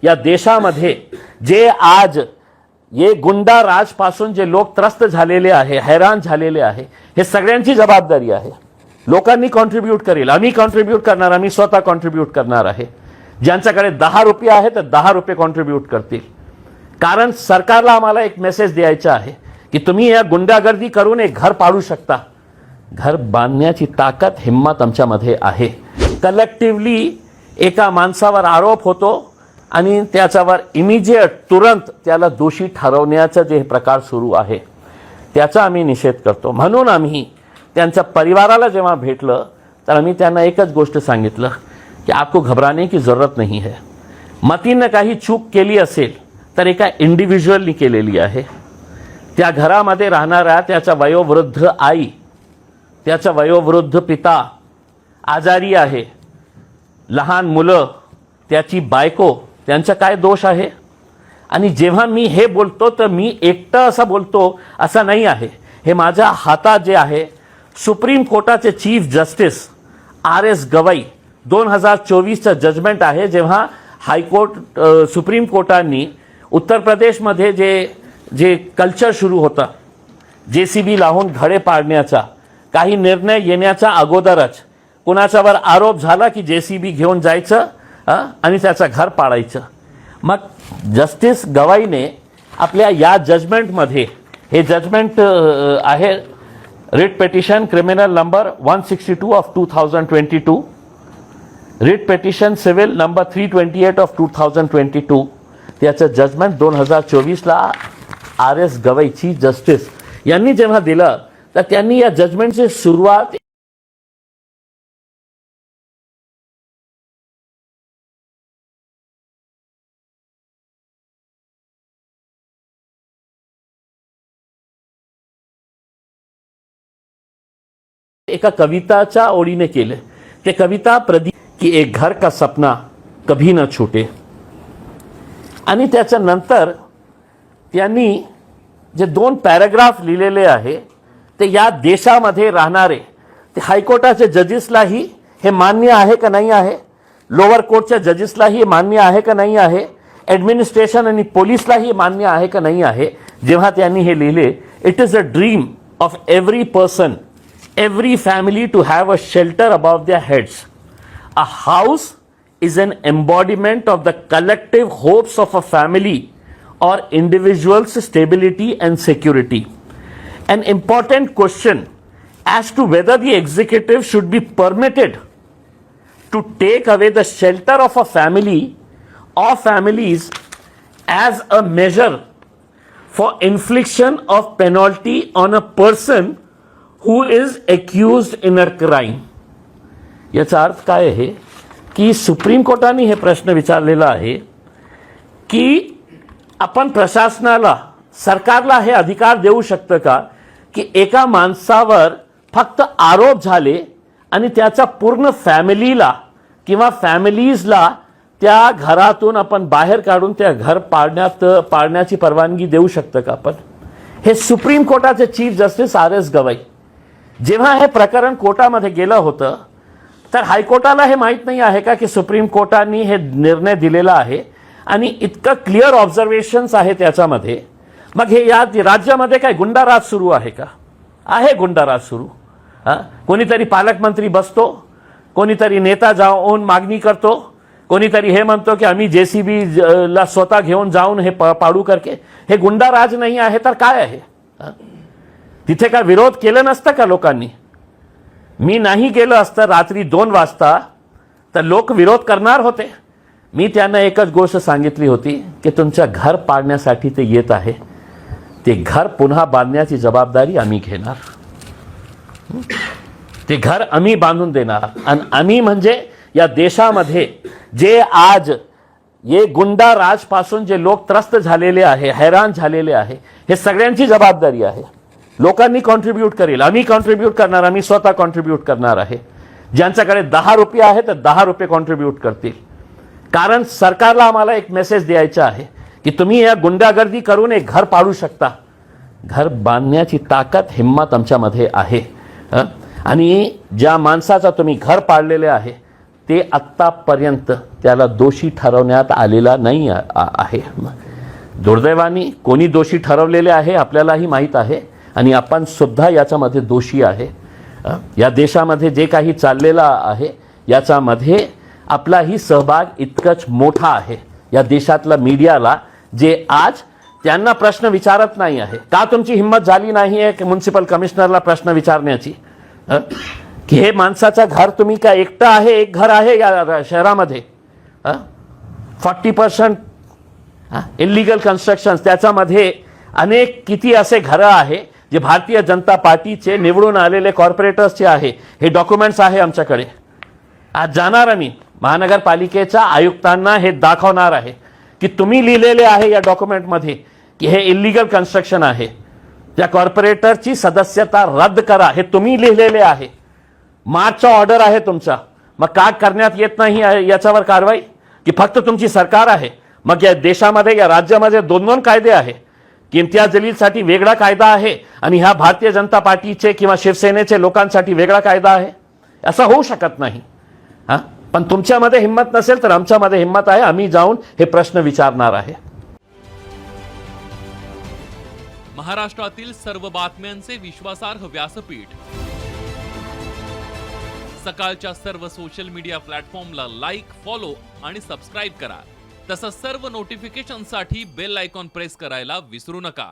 या देशामध्ये जे आज ये गुंडा राज पासून जे लोक त्रस्त झालेले आहे, हैराण झालेले आहे, हे सगळ्यांची जबाबदारी आहे. लोकांनी कॉन्ट्रीब्यूट करेल, आम्ही कॉन्ट्रीब्यूट करणार, आम्ही स्वतः कॉन्ट्रीब्यूट करणार आहे. ज्यांच्याकडे 10 रुपये आहे तर 10 रुपये कॉन्ट्रीब्यूट करतील. कारण सरकारला आम्हाला एक मेसेज द्यायचा आहे की तुम्ही या गुंडागर्दी करून एक घर पाडू शकता. घर बांधण्याची ताकद, हिम्मत आमच्यामध्ये आहे. कलेक्टिव्हली एका माणसावर आरोप होतो आणि त्याच्यावर इमिजिएट तुरंत त्याला दोषी ठरवण्याचा जे प्रकार सुरू आहे त्याचा आम्ही निषेध करतो. म्हणून आम्ही त्यांच्या परिवाराला जेव्हा भेटलं तर आम्ही त्यांना एकच गोष्ट सांगितलं की आपको घबराने की जरूरत नाही है. मतीनं काही चूक केली असेल तर एका इंडिव्हिज्युअलनी केलेली आहे. त्या घरामध्ये राहणाऱ्या त्याचा वयोवृद्ध आई, त्याचा वयोवृद्ध पिता आजारी आहे, लहान मुलं, त्याची बायको, त्यांचा काय दोष आहे? आणि जेव्हा मी हे बोलतो तर मी एकटं असं बोलतो असं नाही आहे. हे माझ्या हातात जे आहे सुप्रीम कोर्टाचे चीफ जस्टिस RS गवई 2024चं जजमेंट आहे. जेव्हा हायकोर्ट सुप्रीम कोर्टाने उत्तर प्रदेशमध्ये जे कल्चर सुरू होता JCB लावून घरे पाडण्याचा, काही निर्णय येण्याच्या अगोदरच कुणाच्यावर आरोप झाला की JCB घेऊन जायचं आणि त्याचं घर पाडायचं. मग जस्टिस गवाईने आपल्या या जजमेंटमध्ये, हे जजमेंट आहे writ petition criminal number 162 of 2022, writ petition civil number 328 of 2022, त्याचं जजमेंट 2024ला RS गवई चीफ जस्टिस यांनी जेव्हा दिलं तर त्यांनी या जजमेंटची सुरुवात एका कविताच्या ओळीने केले. ते कविता प्रदीप की एक घर का सपना कभी न छूटे. आणि त्याच्यानंतर त्यांनी जे 2 पॅराग्राफ लिहिलेले आहे ते या देशामध्ये राहणारे ते हायकोर्टाच्या जजेसलाही हे मान्य आहे का नाही आहे, लोअर कोर्टच्या जजेसलाही मान्य आहे का नाही आहे, ॲडमिनिस्ट्रेशन आणि पोलीसलाही मान्य आहे का नाही आहे. जेव्हा त्यांनी हे लिहिले, it is a dream of every person, every family to have a shelter above their heads. A house is an embodiment of the collective hopes of a family or individual's stability and security. An important question as to whether the executive should be permitted to take away the shelter of a family or families as a measure for infliction of penalty on a person who is accused in a crime. याचा अर्थ काय आहे की supreme कोर्टाने हे प्रश्न विचारलेला आहे की आपण प्रशासनाला, सरकारला हे अधिकार देऊ शकतं का की एका माणसावर फक्त आरोप झाले आणि त्याच्या पूर्ण फॅमिलीला किंवा फॅमिलीजला त्या घरातून आपण बाहेर काढून त्या घर पाडण्याची परवानगी देऊ शकतं का आपण? हे सुप्रीम कोर्टाचे चीफ जस्टिस RS गवई जेव्हा हे प्रकरण कोर्टामध्ये गेलं होतं तर हायकोर्टाला हे माहीत नाही आहे का की सुप्रीम कोर्टाने हे निर्णय दिलेला आहे आणि इतकं क्लिअर ऑब्झर्वेशन्स आहे त्याच्यामध्ये. मग हे या राज्यामध्ये काय गुंडाराज सुरू आहे का? आहे गुंडाराज सुरू. कोणीतरी पालकमंत्री बसतो, कोणीतरी नेता जाऊन मागणी करतो, कोणीतरी हे म्हणतो की आम्ही JCB ला स्वतः घेऊन जाऊन हे पाडू करके. हे गुंडाराज नाही आहे तर काय आहे? तिथे काय विरोध केलं नसतं का लोकांनी? मी नाही गेलं असतं रात्री 2 वाजता तर लोक विरोध करणार होते. मी त्यांना एकच गोष्ट सांगितली होती की तुमच्या घर पाडण्यासाठी ते येत आहे, ते घर पुन्हा बांधण्याची जबाबदारी आम्ही घेणार. ते घर आम्ही बांधून देणार. आणि आम्ही म्हणजे या देशामध्ये जे आज ये गुंडा राज पासून जे लोक त्रस्त झालेले आहे, हैराण झालेले आहे, हे सगळ्यांची जबाबदारी आहे. लोकांनी कॉन्ट्रीब्यूट करेल, आम्ही कॉन्ट्रीब्यूट करणार, आम्ही स्वतः कॉन्ट्रीब्यूट करणार आहे. ज्यांच्याकडे 10 रुपये आहे तर 10 रुपये कॉन्ट्रीब्यूट करतील. कारण सरकारला आम्हाला एक मेसेज द्यायचा आहे की तुम्ही या गुंडागर्दी करून एक घर पाडू शकता. घर बांधण्याची ताकद, हिम्मत आमच्यामध्ये आहे. आणि ज्या माणसाचा तुम्ही घर पाडलेले आहे ते आत्तापर्यंत त्याला दोषी ठरवण्यात आलेला नाही आहे. दुर्दैवाने कोणी दोषी ठरवलेले आहे आपल्यालाही माहीत आहे आणि आपण सुद्धा याच्यामध्ये दोषी आहे. या देशामध्ये जे काही चाललेलं आहे याच्यामध्ये आपलाही सहभाग इतकंच मोठा आहे. या देशातल्या मीडियाला जे आज त्यांना प्रश्न विचारत नाही आहे, का तुमची हिंमत झाली नाही आहे की म्युन्सिपल कमिशनरला प्रश्न विचारण्याची, की हे माणसाचं घर तुम्ही काय एकटं आहे, एक घर आहे या शहरामध्ये, 40% इलिगल कन्स्ट्रक्शन्स, त्याच्यामध्ये अनेक किती असे घरं आहे जे भारतीय जनता पार्टीचे निवडून आलेले कॉर्पोरेटर्सचे आहे. हे डॉक्युमेंट्स आहे आमच्याकडे. आज जाणार आम्ही महानगरपालिकेच्या आयुक्तांना हे दाखवणार आहे की तुम्ही लिहिलेले आहे या डॉक्युमेंटमध्ये की हे इलिगल कन्स्ट्रक्शन आहे, त्या कॉर्पोरेटरची सदस्यता रद्द करा, हे तुम्ही लिहिलेले आहे. मार्चचा ऑर्डर आहे तुमचा, मग का करण्यात येत नाही याच्यावर कारवाई, की फक्त तुमची सरकार आहे? मग या देशामध्ये या राज्यामध्ये दोन कायदे आहे की इम्तियाज जलीलसाठी वेगळा कायदा आहे आणि ह्या भारतीय जनता पार्टीचे किंवा शिवसेनेचे लोकांसाठी वेगळा कायदा आहे. असं होऊ शकत नाही. पण तुमच्यामध्ये हिंमत नसेल तर आमच्यामध्ये हिंमत आहे. आम्ही जाऊन हे प्रश्न विचारणार आहे. महाराष्ट्रातील सर्व बातम्यांचे विश्वासार्ह व्यासपीठ, सकाळच्या सर्व सोशल मीडिया प्लॅटफॉर्मला लाईक, फॉलो आणि सबस्क्राईब करा. तसंच सर्व नोटिफिकेशनसाठी बेल आयकॉन प्रेस करायला विसरू नका.